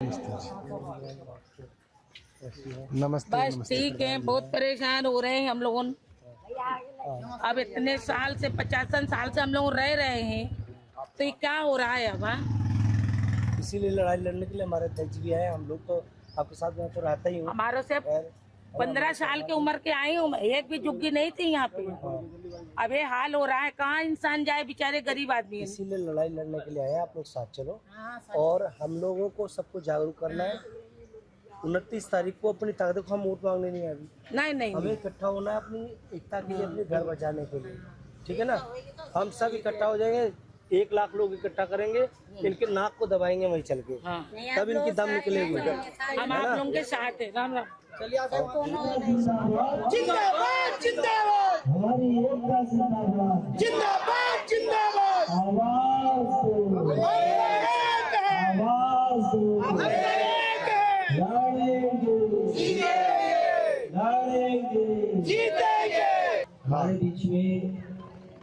नमस्ते। बस ठीक है, बहुत परेशान हो रहे हैं हम लोग। अब इतने साल से 50 साल से हम लोग रह रहे हैं, तो ये क्या हो रहा है अब? इसीलिए लड़ाई लड़ने के लिए हमारे अध्यक्ष भी आए। हम लोग तो आपके साथ में तो रहता ही हूँ। हमारे से 15 साल की उम्र के आई हूँ, एक भी झुग्गी नहीं थी यहाँ पे। अब ये हाल हो रहा है, कहाँ इंसान जाए, बेचारे गरीब आदमी है। इसीलिए लड़ाई लड़ने के लिए आए। आप लोग साथ चलो और हम लोगों को सबको जागरूक करना है। 29 तारीख को अपनी ताकत को हम वोट मांगने नहीं अभी नहीं हमें इकट्ठा होना है अपनी एकता के लिए, अपने घर बचाने के लिए। ठीक है ना, हम सब इकट्ठा हो जाएंगे। 1 लाख लोग इकट्ठा करेंगे, इनके नाक को दबाएंगे वहीं चल के, तब इनकी दम निकलेगी। हम आप लोगों के साथ है। राम राम। चलिए जिंदाबाद जिंदाबाद जिंदाबाद जिंदाबाद हमारे बीच में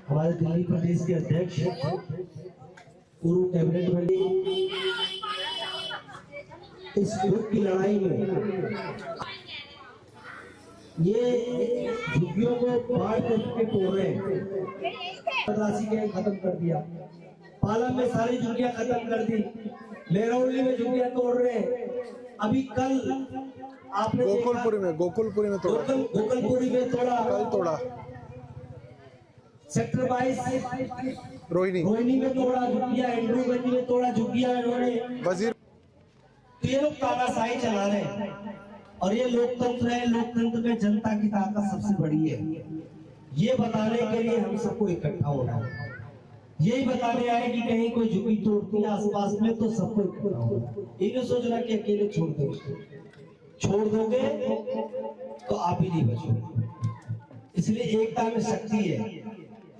हमारे दिल्ली प्रदेश के अध्यक्ष, पूर्व कैबिनेट मंत्री, इस ग्रुप की लड़ाई में ये झुग्गियों को बाढ़ के तोड़ रहे हैं। राशि के खत्म कर दिया, पालम में सारी झुग्गियां खत्म कर दी, मेहरौली में झुग्गियां तोड़ रहे हैं। अभी कल आपने गोकुलपुरी में गोकुलपुरी में तोड़ा, कल तोड़ा, सेक्टर 22 रोहिणी में तोड़ा झुग्गियां, एंड्रूगंज में तोड़ा झुग्गियां इन्होंने। वजीर ये लोग तानाशाही चला रहे हैं और ये लोकतंत्र है। लोकतंत्र में जनता की ताकत सबसे बड़ी है। ये बताने के लिए हम सबको इकट्ठा होना है। यही बताने आए कि कहीं कोई झुग्गी तोड़ती है आसपास में तो सबको इकट्ठा होना। ये नहीं सोचना कि अकेले छोड़ दोगे तो आप ही नहीं बचोगे। इसलिए एकता में शक्ति है।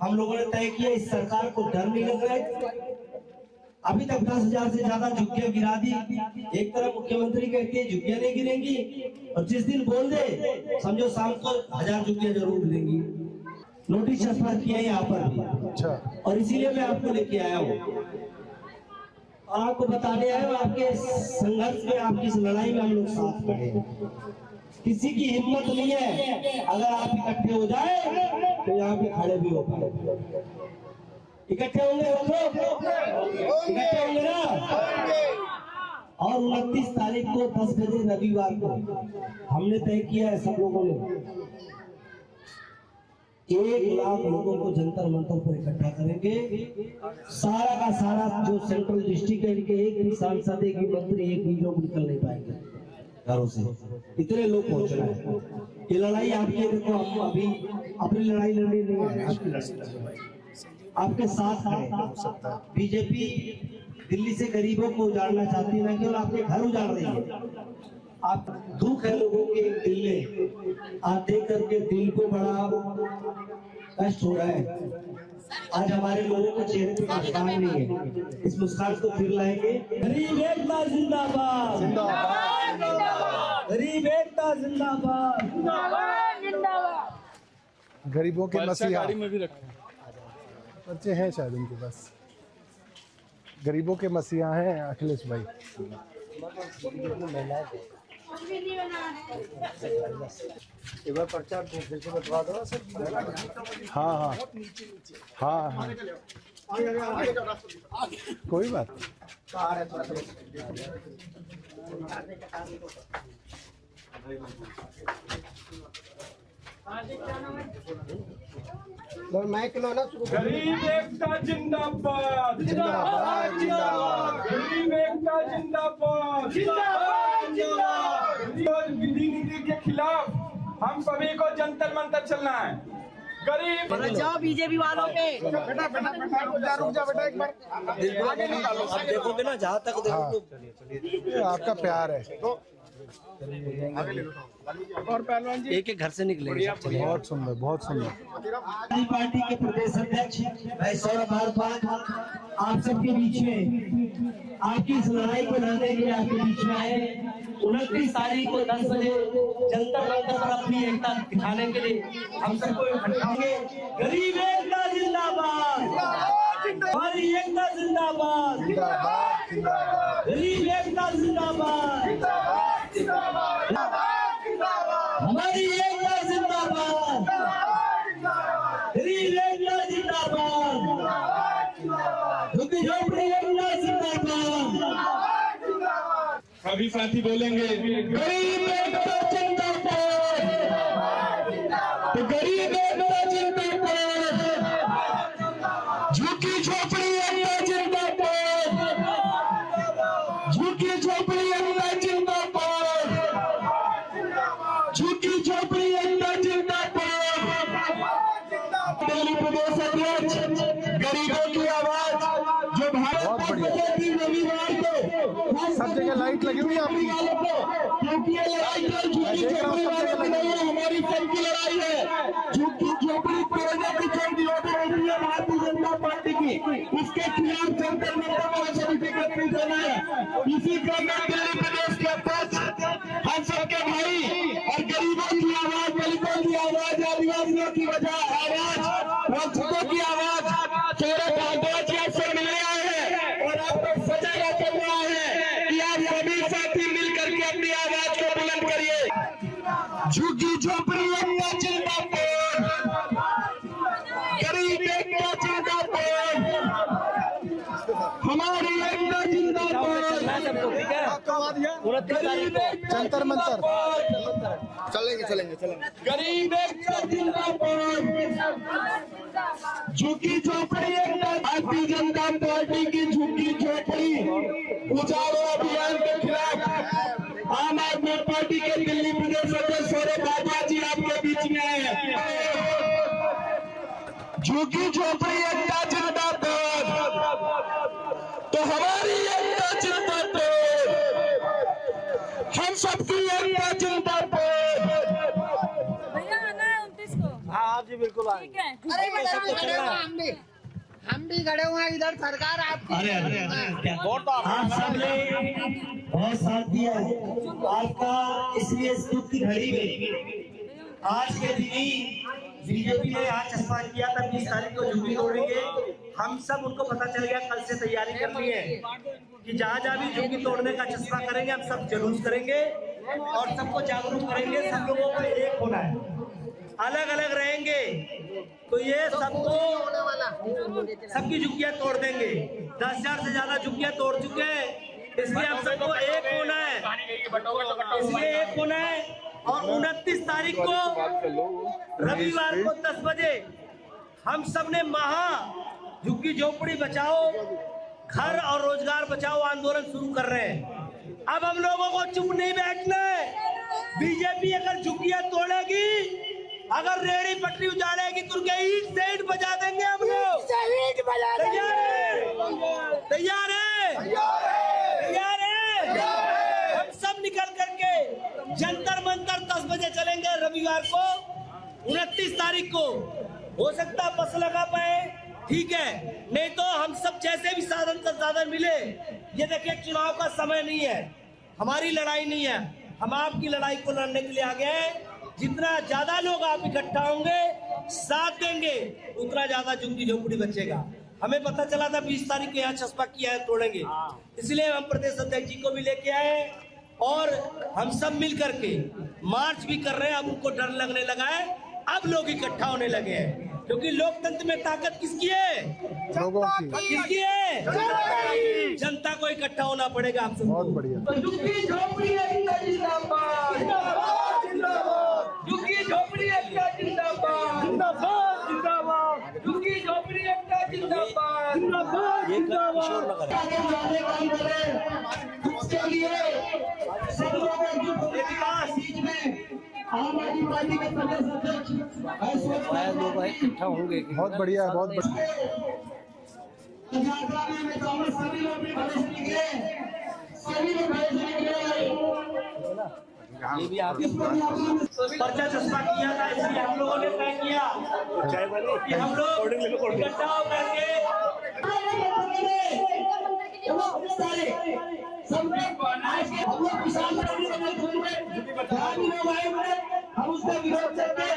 हम लोगों ने तय किया, इस सरकार को डर नहीं लग रहा है। अभी तक 10,000 से ज्यादा झुग्गियां गिरा दी। एक तरफ मुख्यमंत्री कहते हैं झुग्गियां नहीं गिरेंगी, और जिस दिन बोल दे समझो शाम को 1000 झुग्गियां जरूर गिरेंगी। नोटिस छपा किया यहाँ पर भी। अच्छा, और इसीलिए मैं आपको लेके आया हूँ और आपको बताने आया हूँ, आपके संघर्ष में, आपकी इस लड़ाई में हम लोग साथ खड़े हैं। किसी की हिम्मत नहीं है, अगर आप इकट्ठे हो जाए तो यहाँ पे खड़े भी हो पाए। इकट्ठे होंगे हम लोग, इकट्ठे होंगे ना। और 29 तारीख को 10 बजे रविवार को हमने तय किया है, सब लोगों ने 1 लाख लोगों को जंतर मंतर पर इकट्ठा करेंगे। सारा का सारा जो सेंट्रल डिस्ट्रिक्ट है, इनके एक भी सांसद, एक भी मंत्री, एक भी लोग निकल नहीं पाएंगे घरों से। इतने लोग पहुंचना है। ये लड़ाई आपकी, देखो हम अभी अपनी लड़ाई लड़ने नहीं है, आपके साथ है। बीजेपी दिल्ली से गरीबों को उजाड़ना चाहती है, ना केवल आपके घर उजाड़ रही है। आप दुख है लोगों के दिल में, आप देख करके दिल को बड़ा कष्ट हो रहा है। आज हमारे लोगों के चेहरे पे मुस्कान नहीं है, इस मुस्कान को फिर लाएंगे। गरीब एकता जिंदाबाद, गरीब एकता जिंदाबाद, गरीबों के मसीहा गाड़ी में भी रखे बच्चे हैं शायद उनके पास। गरीबों के मसीहा हैं अखिलेश भाई। एक बार पर्चा फिर से बतवा दो सर। हाँ हाँ हाँ हाँ, कोई बात माइक लो ना। गरीब एकता जिंदाबाद जिंदाबाद जिंदाबाद, गरीब एकता जिंदाबाद जिंदाबाद जिंदाबाद। विधि नीति के खिलाफ हम सभी को जंतर मंतर चलना है। गरीब जाओ बीजेपी वालों पे। बेटा रुक जा बेटा, एक बार आप देखोगे ना, जहाँ तक देखोगे आपका प्यार है तो और पहलवान जी एक घर से निकलेंगे। बहुत सुंदर, बहुत सुंदर। पार्टी के प्रदेश अध्यक्ष भाई सौरभ भारद्वाज आप सबके बीच में, आपकी इस लड़ाई को लड़ने के लिए आपके बीच में आए। 29 तारीख को 10 बजे जंतर मंतर पर अपनी एकता दिखाने के लिए हम सबको इकट्ठा होंगे। गरीब एकता जिंदाबाद, हमारी एकता जिंदाबाद, गरीब एकता जिंदाबाद। सभी साथी बोलेंगे गरीब एकता जिंदाबाद, तो गरीब एकता जिंदाबाद, झुकी झोपड़ी एकता जिंदाबाद, झुकी झोपड़ी एकता जिंदाबाद, झुकी झोपड़ी एकता जिंदाबाद। दिल्ली प्रदेश अध्यक्ष गरीबों की आवाज जो बहुत बढ़िया। रविवार को सब जगह लाइट लगी हुई है आपकी। क्योंकि ये लड़ाई है झुकी झोपड़ी वालों की नहीं है, हमारी सबकी लड़ाई है। झुकी झोपड़ी तोड़ने की जो नियोजन होती है भारतीय जनता पार्टी की, उसके खिलाफ जंतर मंतर में सभी एकत्रित होना है। इसी क्रम में दिल्ली प्रदेश के अध्यक्ष हम सबके भाई और गरीबों की आवाज, दलितों की आवाज, आदिवासियों की आवाज, वंचितों की आवाज चौरे भारद्वाज जी आपसे मिलने आए हैं और आपको सजाया चल रहा है कि आप सभी साथी मिलकर के अपनी आवाज को बुलंद करिए। झुग्गी झोपड़ी एकता जिंदाबाद, गरीब एकता जिंदाबाद, हमारी एकता जिंदाबाद, जंतर मंतर गरीब एकता जिंदाबाद, झुग्गी झोपड़ी एकता। भारतीय जनता पार्टी की झुग्गी झोपड़ी उजाड़ो अभियान के खिलाफ आम आदमी पार्टी के दिल्ली प्रदेश अध्यक्ष सौरभ भारद्वाज जी आपके बीच में आए हैं। झुग्गी झोपड़ी एकता जिंदाबाद, तो हमारी एकता जिंदाबाद, हम सबकी एकता जिंदाबाद। भैया आना है 29 को। हाँ आप जी बिल्कुल आए। ठीक है। हम भी खड़े हुए हैं इधर, सरकार आपकी। अरे वोट तो आप सबने बहुत साथ दिया है आपका, इसलिए इस दुख की घड़ी में आज के दिन ही बीजेपी ने यहाँ चस्पा किया था 20 तारीख को झुग्गी तोड़ेंगे। हम सब उनको पता चल गया, कल से तैयारी करनी है कि जहाँ जहाँ भी झुग्गी तोड़ने का चस्पा करेंगे हम सब जुलूस करेंगे और सबको जागरूक करेंगे। सब लोगों को एक होना है, अलग अलग रहेंगे तो ये सबको सबकी झुग्गियां तोड़ देंगे। 10,000 से ज्यादा झुग्गियां तोड़ चुके हैं, इसलिए हम सबको एक होना है, इसलिए एक होना है। और 29 तारीख को रविवार को 10 बजे हम सब ने महा झुग्गी झोपड़ी बचाओ, घर और रोजगार बचाओ आंदोलन शुरू कर रहे हैं। अब हम लोगों को चुप नहीं बैठना है। बीजेपी अगर झुग्गियां तोड़ेगी, अगर रेहड़ी पटरी उजाड़ेगी तो उनके ईंट से ईंट बजा देंगे हम लोग। तैयार है? तैयार है? तैयार है? हम सब निकल करके जंतर मंतर 10 बजे चलेंगे रविवार को 29 तारीख को। हो सकता है बस लगा पाए, ठीक है, नहीं तो हम सब जैसे भी साधन संसाधन मिले। ये देखिए चुनाव का समय नहीं है, हमारी लड़ाई नहीं है, हम आपकी लड़ाई को लड़ने के लिए आ गए हैं। जितना ज्यादा लोग आप इकट्ठा होंगे, साथ देंगे, उतना ज्यादा झुग्गी झोपड़ी बचेगा। हमें पता चला था 20 तारीख को यहाँ चस्पा किया है, तोड़ेंगे, इसलिए हम प्रदेश अध्यक्ष जी को भी लेके आए और हम सब मिल करके मार्च भी कर रहे हैं। अब उनको डर लगने लगा है, अब लोग इकट्ठा होने लगे हैं, क्योंकि लोकतंत्र में ताकत किसकी है? लोगों की। किसकी है? जनता को इकट्ठा होना पड़ेगा आप सबको। बहुत बढ़िया। झुग्गी झोपड़ी एकता जिंदाबाद, झुग्गी झोपड़ी एकता जिंदाबाद, जिंदाबाद, झुग्गी झोपड़ी एकता जिंदाबाद, जिंदाबाद। उसके लिए सब लोगों की विकास में आम आदमी पार्टी के प्रदेश अध्यक्ष लोग इकट्ठा होंगे। बहुत बढ़िया, बहुत बढ़िया। सभी लोग भी भले से निकले, सभी लोग भले से निकले। ये भी आपके पर्चा चस्पा किया था, इसलिए हम लोगों ने तय किया कि हम लोग इकट्ठा होकर के हम उसका विरोध करते हैं,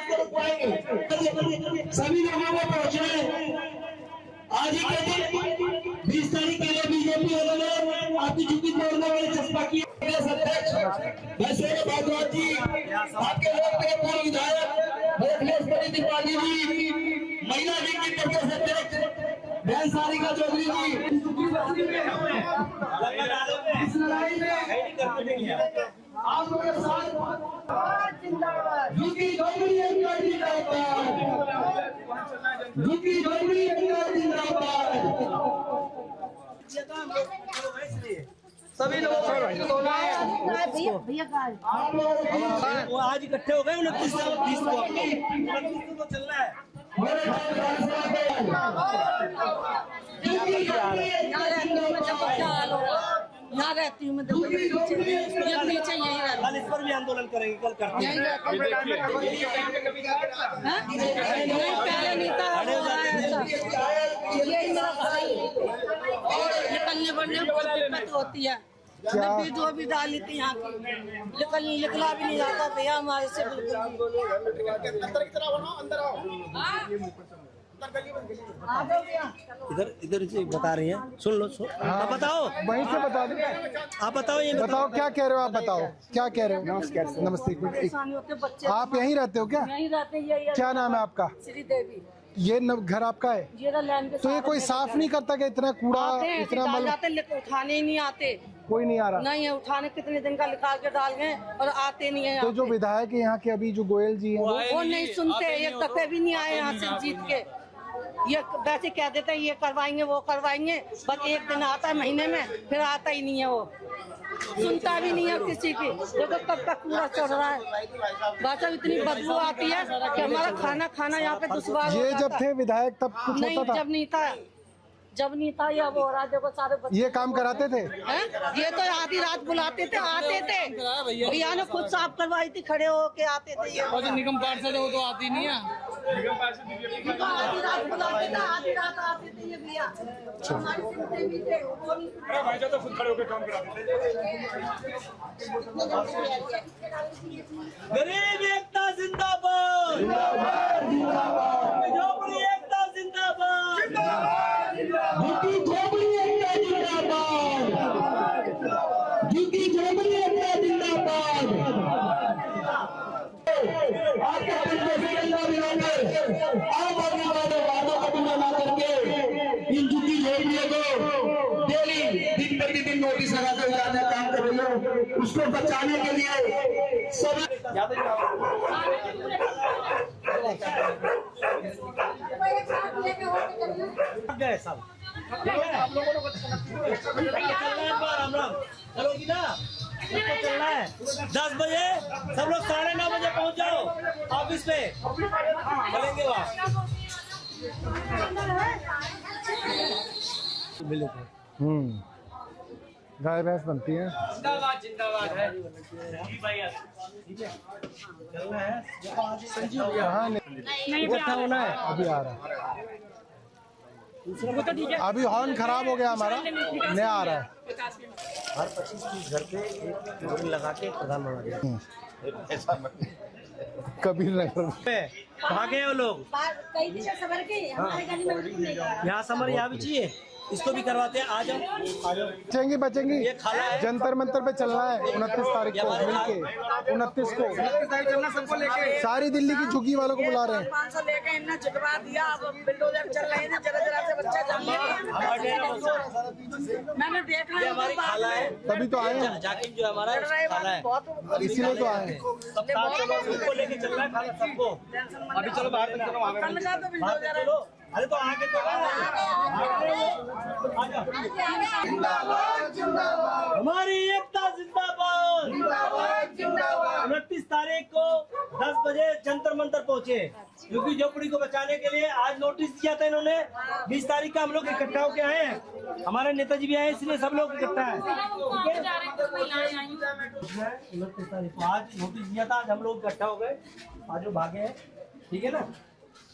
सभी लोगों को पहुंचना आज ही के दिन 20 तारीख के लिए बीजेपी वालों ने आपकी झुग्गी तोड़ने वाले चस्पा किया। अध्यक्ष सौरभ भारद्वाज जी, आपके लोकप्रिय पूर्व विधायक अखिलेश त्रिपाठी जी, महिला लीग की प्रदेश अध्यक्ष बहन सारिका चौधरी जी, इस लड़ाई में देंगे आप लोगों के साथ यूपी झोपड़ी एकता जिंदाबाद, यूपी झोपड़ी एकता जिंदाबाद। सभी लोग वो आज इकट्ठे हो गए 29 को 30 को चलना है। यहाँ रहती हूँ मैं, नीचे यही रहती कल इस पर भी आंदोलन करेंगे, कल करते हैं। पहले नहीं था, यही मेरा भाई निकलने बढ़ने में बहुत दिक्कत होती है। मैं भी जो भी डाली थी यहाँ की निकला भी नहीं जाता भैया हमारे से बिल्कुल। इधर इधर से बता रही हैं, सुन लो आप बताओ, वहीं से बता दो, आप बताओ, ये बताओ क्या कह रहे हो, आप बताओ क्या कह रहे हो। नमस्ते, बच्चे आप यहीं रहते हो क्या? यहीं रहते हैं। क्या नाम है आपका? श्री देवी। ये घर आपका है? तो ये कोई साफ नहीं करता कि इतना कूड़ा इतना मल लेकिन उठाने ही नहीं आते, कोई नहीं आ रहा? नहीं है उठाने, कितने दिन का निकाल के डाल गए और आते नहीं है। तो जो विधायक है यहाँ के अभी जो गोयल जी हैं वो नहीं सुनते, एक दफे भी नहीं आए यहाँ से जीत के। ये वैसे कह देते हैं ये करवाएंगे वो करवाएंगे, बस एक दिन आता है महीने में, फिर आता ही नहीं है। वो सुनता भी नहीं है किसी की। देखो कब तक पूरा चढ़ रहा है, बस अब इतनी बदबू आती है कि हमारा खाना यहाँ पे दुश्वार। ये जब थे विधायक तब कुछ नहीं, होता था? जब नहीं था ये वो हो रहा। देखो सारे ये काम कराते थे? ये तो आधी रात बुलाते थे, आते थे भैया ने खुद साफ करवाई थी, खड़े होके आते थे। ये और जो निगम पार्षद है वो तो आती नहीं है। आधी रात बुलाते थे, आधी रात आते थे ये भैया। हमारे सुनते भी थे, वो नहीं सुनते। तो खुद खड़े होकर काम कराते थे। गरीब एकता जिंदाबाद, झोपड़ी एकता जिंदाबाद, यूपी झोपड़ी एकता जिंदाबाद, यूपी झोपड़ी एकता जिंदाबाद। आपके आम आदमी वाले वादों को बिना ना करके इन झुग्गी झोपड़ियों को डेली दिन प्रतिदिन नोटिस लगाते हुए आने काम कर रही हो, उसको बचाने के लिए सभी गए सब। आप लोगों को चलोगी ना, सबको चलना है। 10 बजे सब लोग 9:30 बजे पहुंच जाओ ऑफिस पे, चलेंगे वहाँ। गाय भैंस बनती है। जिंदाबाद जिंदाबाद है। चलना है। कहाँ इकट्ठा होना है। अभी आ रहा है, अभी हॉर्न खराब हो गया हमारा, नया आ रहा है। हर 25-30 घर पे एक होर्डिंग लगा के प्रधानमंत्री कबीर नगर कहाँ गए वो लोग? यहाँ समर यहाँ भी चाहिए, इसको भी करवाते हैं। आ जाओ बचेंगी बचेंगी। ये खाला है। जंतर मंतर पे चलना है 29 तारीख को मिलके, 29 को चलना सबको लेके। सारी दिल्ली की झुग्गी वालों को बुला रहे हैं। 500 लेके इन्हें झुकवा दिया। अब बिल्डोजर चल रहे हैं, जरा से बच्चा जम गया। मैंने देखा ये हमारी खाला है, तभी तो आए हैं, जाकिर जो हमारा खाला है, इसीलिए तो आए हैं। सब साथ चलो, सबको लेके चलना है खाला सबको। अभी चलो बाहर चलो, कल का तो बाहर बिल्डोजर है। चलो, अरे तो आगे तो हमारी एकता जिंदाबाद, 29 तारीख को 10 बजे जंतर मंतर पहुंचे, क्योंकि झोपड़ी को बचाने के लिए आज नोटिस दिया था इन्होंने। 20 तारीख का हम लोग इकट्ठा होके आए हैं, हमारे नेताजी भी आए, इसलिए सब लोग इकट्ठा है। 29 तारीख को आज नोटिस दिया था, आज हम लोग इकट्ठा हो गए, आज जो भागे हैं, ठीक है ना।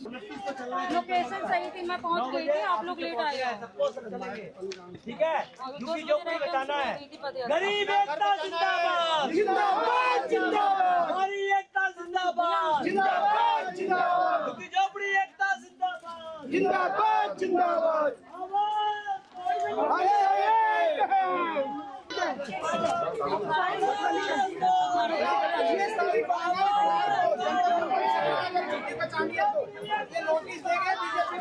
लोकेशन सही थी, मैं पहुंच गई थी, आप लोग लेट आए। सबको चलेंगे, ठीक है, क्योंकि झोपड़ी बचाना है। गरीब एकता जिंदाबाद, जिंदाबाद जिंदाबाद, हमारी एकता जिंदाबाद, जिंदाबाद जिंदाबाद, क्योंकि झोपड़ी एकता जिंदाबाद, जिंदाबाद जिंदाबाद। नोटिस देंगे बीजेपी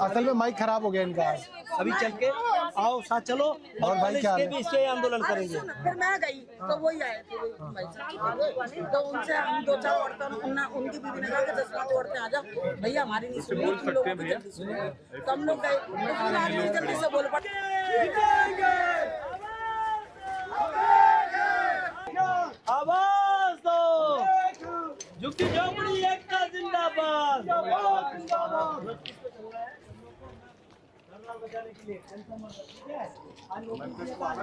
असल में माइक खराब हो गया इनका आज। अभी चल के आओ साथ चलो और भाई क्या हाल है? इसके भी इससे आंदोलन करेंगे। फिर मैं गई तो वही आए थे भाई साहब, तो उनसे हम 2-4 औरतों उनकी बीवी ने कहा कि 10-5 औरतें आ जाओ भैया, हमारी नहीं सुनी, तुम लोगों की जल्दी सुनो। तो हम लोग गए, फिर आदमी जल्दी से बोल पड़े आवाज दो, झुग्गी झोपड़ी एकता जिंदाबाद।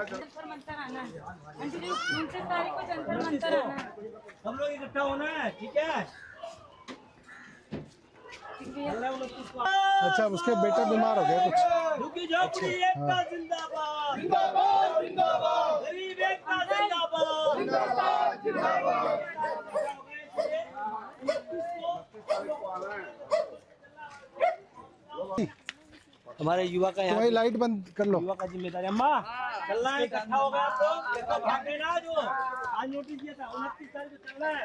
जंतर मंतर आना है, 29 तारीख को जंतर मंतर आना है। हम लोग इकट्ठा होना है, ठीक है? अच्छा, उसके बेटा बीमार हो गया कुछ। झुग्गी झोपड़ी एकता जिंदाबाद, गरीब एकता जिंदाबाद। हमारे युवा का तो यहाँ भाई लाइट बंद कर लो। युवा का जिम्मेदारी। अम्मा चलना है, इकट्ठा हो गया आप लोग, भाग देना। जो आज नोटिस दिया था 29 तारीख को चलना है।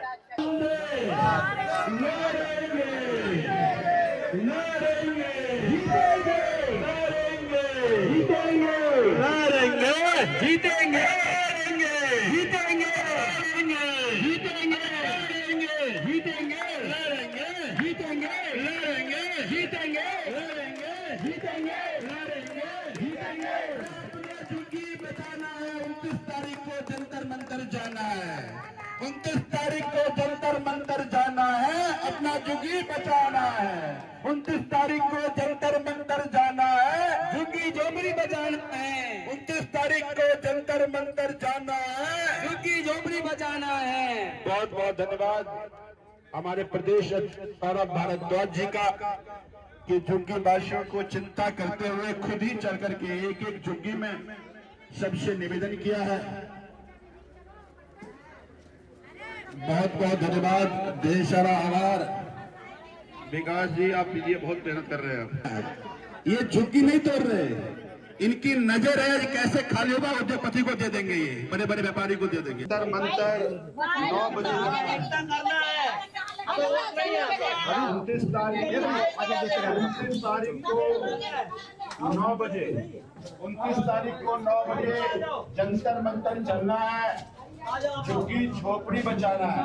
बचाना है। 29 तारीख को जंतर मंतर जाना है। 29 तारीख को जंतर मंतर जाना है, अपना झुग्गी बचाना है। 29 तारीख को जंतर मंतर जाना है, झुग्गी झोपड़ी बचाना है। 29 तारीख को जंतर मंतर जाना है, झुग्गी झोपड़ी बचाना है। बहुत बहुत धन्यवाद हमारे प्रदेश सौरभ भारद्वाज जी का, कि झुग्गी वासियों को चिंता करते हुए खुद ही चल करके एक एक झुग्गी में सबसे निवेदन किया है। बहुत बहुत धन्यवाद, ढेर सारा आभार। विकास जी आप ये बहुत मेहनत कर रहे हैं। ये झुग्गी नहीं तोड़ रहे, इनकी नजर है कैसे खाली होगा, उद्योगपति को दे देंगे, ये बड़े बड़े व्यापारी को दे देंगे। मंतर 9 बजे 29 तारीख को 9 बजे 29 तारीख को 9 बजे जंतर मंतर चलना है, झुग्गी झोपड़ी बचाना है।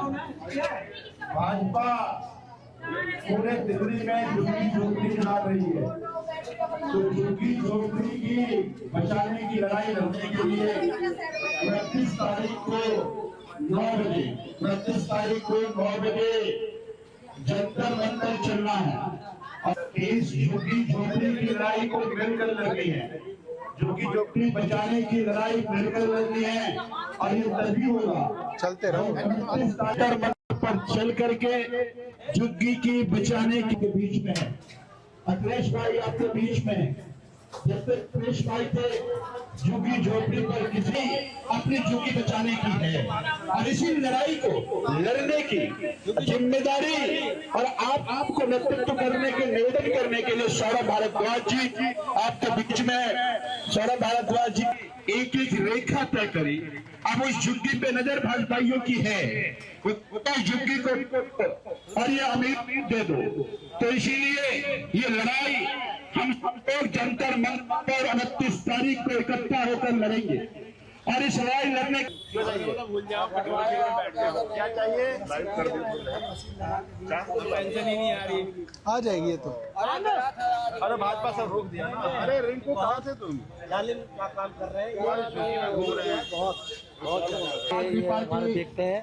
भाजपा पूरे दिल्ली में झुग्गी झोपड़ी चला रही है, तो झुग्गी झोपड़ी की बचाने की लड़ाई लड़ने के लिए 29 तारीख को 9 बजे 29 तारीख को 9 बजे जंतर मंतर चलना है। और इस झुग्गी झोपड़ी की लड़ाई को मिलकर लड़नी है, झुग्गी झोपड़ी बचाने की लड़ाई मिलकर लड़नी है, और ये तभी होगा चलते रहो। जंतर मंतर पर चल करके झुग्गी की बचाने के बीच में है। अखिलेश भाई आपके बीच में है, जब तक अखिलेश भाई थे झुग्गी झोपड़ी पर किसी अपनी झुग्गी बचाने की है, और इसी लड़ाई को लड़ने की जिम्मेदारी और आपको नेतृत्व करने के निवेदन करने के लिए सौरभ भारद्वाज जी आपके बीच में। सौरभ भारद्वाज जी एक एक रेखा तय करी, अब उस झुग्गी पे नजर भाजपाइयों की है, उस झुग्गी को और ये अमीर दे दो। तो इसीलिए ये लड़ाई हम लोग जंतर मंतर पर 29 तारीख को इकट्ठा होकर लड़ेंगे, और इस लड़ाई लड़ने क्या चाहिए, पेंशन ही नहीं आ रही। आ जाएगी ये तो। अरे भाजपा सब रोक दिया ना। अरे रिंकू कहाँ थे तुम? जालिम का काम कर रहे हैं, बहुत देखते हैं।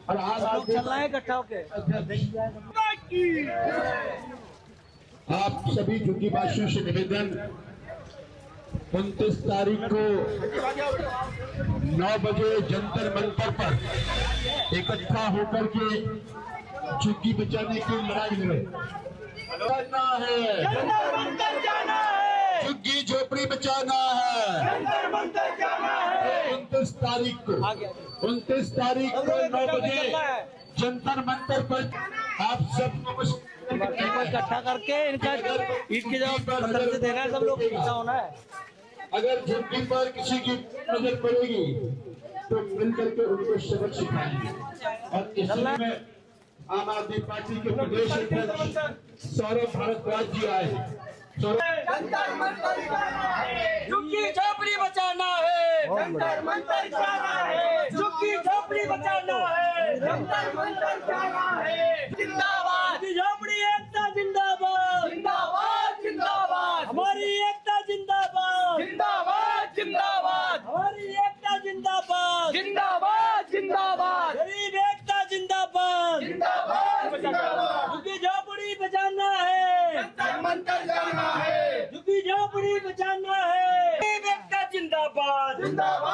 और आज चल रहा है इकट्ठा होके। आप सभी झुग्गी वासियों से निवेदन, 29 तारीख को 9 बजे जंतर मंतर पर इकट्ठा होकर के झुग्गी बचाने की लड़ाई लड़ना है, झुग्गी झोपड़ी बचाना है। 29 तारीख को 9 बजे जंतर मंतर पर आप सबको इकट्ठा करके इनका ईद की जगह मंदिर से देना है, सब लोग इकट्ठा होना है। अगर झुग्गी पर किसी की नजर पड़ेगी तो मिलकर के उनको सबक सिखाएंगे। और इसमें आम आदमी पार्टी के प्रदेश अध्यक्ष सौरभ भारद्वाज जी आए, जंतर मंतर जाना है, झुग्गी झोपड़ी बचाना है, जंतर मंतर जाना है, झुग्गी झोपड़ी बचाना है, जंतर मंतर जाना है। जिंदाबाद झोपड़ी एकता, जिंदाबाद जिंदाबाद जिंदाबाद, हमारी एकता जिंदाबाद जिंदाबाद जिंदाबाद, हमारी एकता जिंदाबाद जिंदाबाद जिंदाबाद, गरीब एकता जिंदाबाद जिंदाबाद जिंदाबाद, झुग्गी झोपड़ी बचाना है, जंतर मंतर जाना है, झुग्गी झोपड़ी बचाना है, गरीब एकता जिंदाबाद जिंदाबाद